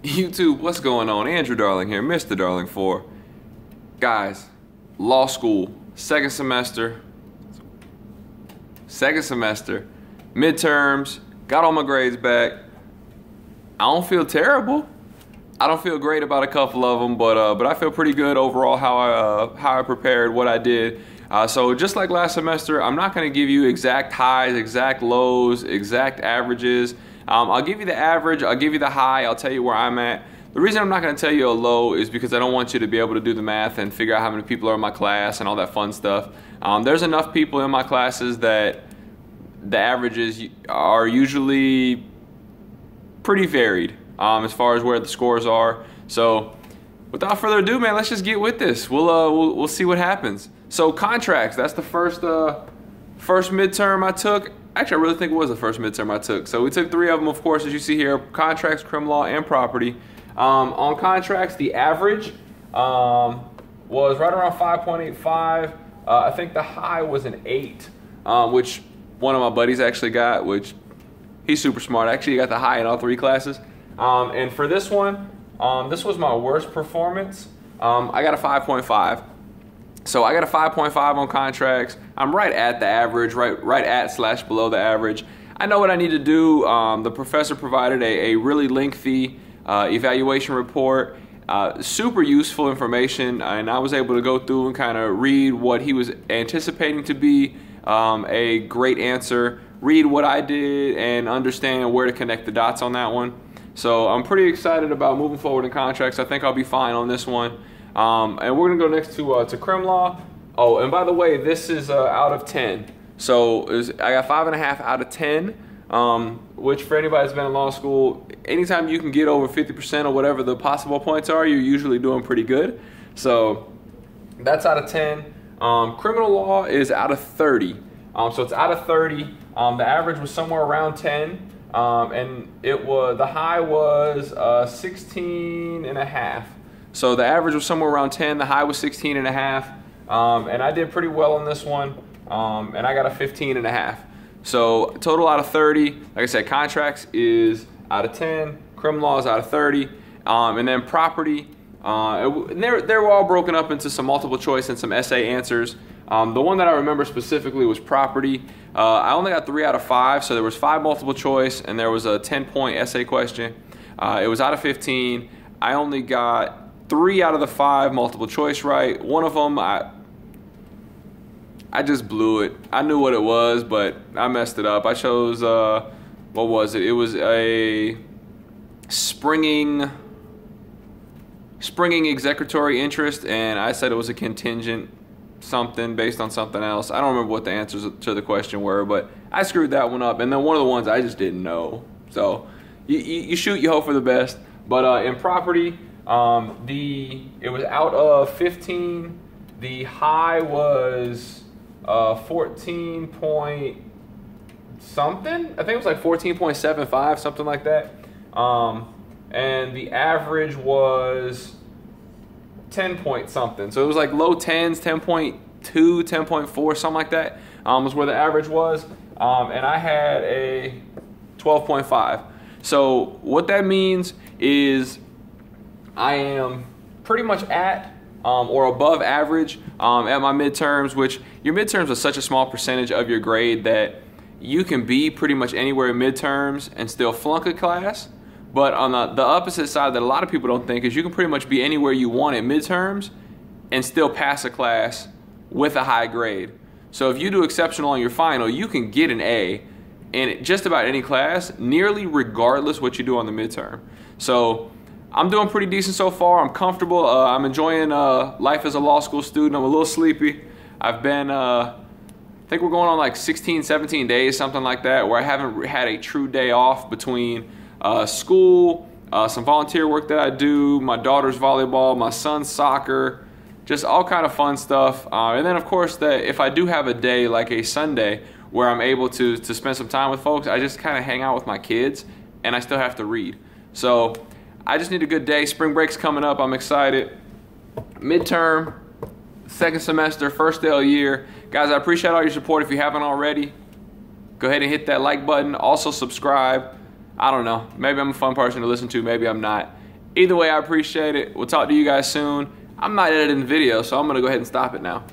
YouTube, what's going on? Andrew Darling here, Mr. Darling 4. Guys, law school, second semester, midterms, got all my grades back. I don't feel terrible. I don't feel great about a couple of them, but I feel pretty good overall how I prepared, what I did. So just like last semester, I'm not going to give you exact highs, exact lows, exact averages. I'll give you the average, I'll give you the high, I'll tell you where I'm at. The reason I'm not going to tell you a low is because I don't want you to be able to do the math and figure out how many people are in my class and all that fun stuff. There's enough people in my classes that the averages are usually pretty varied as far as where the scores are. So without further ado, man, let's just get with this. We'll see what happens. So contracts, that's the first midterm I took. Actually, I really think it was the first midterm I took. So we took 3 of them, of course, as you see here: contracts, crim law, and property. On contracts, the average was right around 5.85. I think the high was an 8, which one of my buddies actually got, which he's super smart. Actually, he got the high in all 3 classes. And for this one, this was my worst performance. I got a 5.5. So I got a 5.5 on contracts. I'm right at the average, right at / below the average. I know what I need to do. The professor provided a really lengthy evaluation report, super useful information, and I was able to go through and kind of read what he was anticipating to be a great answer, read what I did, and understand where to connect the dots on that one. So I'm pretty excited about moving forward in contracts. I think I'll be fine on this one. And we're gonna go next to crim law. Oh, and by the way, this is out of 10. So I got 5.5 out of 10, which for anybody that's been in law school, anytime you can get over 50% or whatever the possible points are, you're usually doing pretty good. So that's out of 10. Criminal law is out of 30. So it's out of 30. The average was somewhere around 10. And the high was 16.5. So the average was somewhere around 10, the high was 16.5, and I did pretty well on this one, and I got a 15.5. So total out of 30. Like I said, contracts is out of 10, crim law is out of 30, and then property, they were all broken up into some multiple choice and some essay answers. The one that I remember specifically was property. I only got 3 out of 5, so there was 5 multiple choice, and there was a 10-point essay question. It was out of 15. I only got 3 out of the 5 multiple choice right. One of them, I just blew it. I knew what it was, but I messed it up. I chose, what was it? It was a springing executory interest, and I said it was a contingent something based on something else. I don't remember what the answers to the question were, but I screwed that one up. And then one of the ones I just didn't know. So you shoot, you hope for the best. But in property, it was out of 15. The high was 14 point something. I think it was like 14.75, something like that. And the average was 10 point something. So it was like low 10s, 10.2, 10.4, something like that, was where the average was. And I had a 12.5. So what that means is I am pretty much at or above average at my midterms, which your midterms are such a small percentage of your grade that you can be pretty much anywhere in midterms and still flunk a class. But on the opposite side that a lot of people don't think is you can pretty much be anywhere you want at midterms and still pass a class with a high grade. So if you do exceptional on your final, you can get an A in just about any class, nearly regardless what you do on the midterm. So I'm doing pretty decent so far. I'm comfortable. I'm enjoying life as a law school student. I'm a little sleepy. I've been, I think we're going on like 16, 17 days, something like that, where I haven't had a true day off between school, some volunteer work that I do, my daughter's volleyball, my son's soccer, just all kind of fun stuff. And then of course, if I do have a day like a Sunday where I'm able to spend some time with folks, I just kind of hang out with my kids and I still have to read. So I just need a good day. Spring break's coming up. I'm excited. Midterm, second semester, first day of the year. Guys, I appreciate all your support. If you haven't already, go ahead and hit that like button. Also subscribe. I don't know. Maybe I'm a fun person to listen to. Maybe I'm not. Either way, I appreciate it. We'll talk to you guys soon. I'm not editing the video, so I'm gonna go ahead and stop it now.